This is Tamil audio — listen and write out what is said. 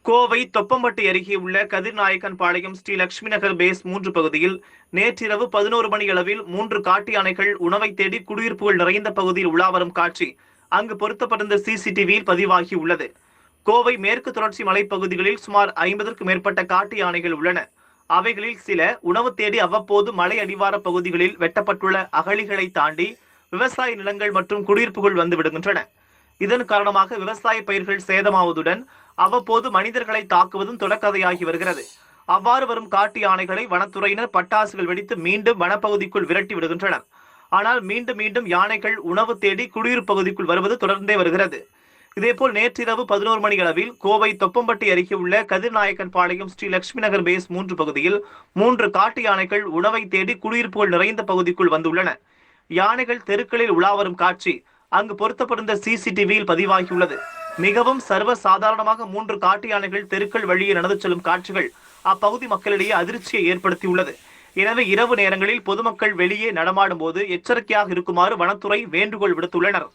கோவை தொப்பம்பட்டி அருகே உள்ள கதிர்நாயக்கன்பாளையம் ஸ்ரீ லட்சுமி நகர் பேஸ் 3 பகுதியில் நேற்றிரவு 11 மணி அளவில் 3 காட்டு யானைகள் உணவை தேடி குடியிருப்புகள் நிறைந்த பகுதியில் உலாவரும் காட்சி அங்கு பொருத்தப்பட்டிருந்த சிசிடிவியில் பதிவாகி உள்ளது. கோவை மேற்கு தொடர்ச்சி மலைப்பகுதிகளில் சுமார் 50க்கும் மேற்பட்ட காட்டு யானைகள் உள்ளன. அவைகளில் சில உணவு தேடி அவ்வப்போது மலை அடிவார பகுதிகளில் வெட்டப்பட்டுள்ள அகழிகளை தாண்டி விவசாய நிலங்கள் மற்றும் குடியிருப்புகள் வந்து விடுகின்றன. இதன் காரணமாக விவசாய பயிர்கள் சேதமாவதுடன் அவ்வப்போது மனிதர்களை தாக்குவதும் தொடர்கதையாகி வருகிறது. அவ்வாறு வரும் காட்டு யானைகளை வனத்துறையினர் பட்டாசுகள் வெடித்து மீண்டும் வனப்பகுதிக்குள் விரட்டி விடுகின்றனர். ஆனால் மீண்டும் மீண்டும் யானைகள் உணவு தேடி குடியிருப்பு பகுதிக்குள் வருவது தொடர்ந்தே வருகிறது. இதேபோல் நேற்றிரவு 11 மணி அளவில் கோவை தொப்பம்பட்டி அருகே உள்ள கதிர்நாயக்கன்பாளையம் ஸ்ரீ லட்சுமி நகர் பேஸ் 3 பகுதியில் 3 காட்டு யானைகள் உணவை தேடி குடியிருப்புகள் நிறைந்த பகுதிக்குள் வந்துள்ளன. யானைகள் தெருக்களில் உலாவரும் காட்சி அங்கு பொருத்தப்பட்டிருந்த சிசிடிவியில் பதிவாகியுள்ளது. மிகவும் சர்வ சாதாரணமாக 3 காட்டு யானைகள் தெருக்கள் வழியே நடந்து செல்லும் காட்சிகள் அப்பகுதி மக்களிடையே அதிர்ச்சியை ஏற்படுத்தியுள்ளது. எனவே இரவு நேரங்களில் பொதுமக்கள் வெளியே நடமாடும் போது எச்சரிக்கையாக இருக்குமாறு வனத்துறை வேண்டுகோள் விடுத்துள்ளனர்.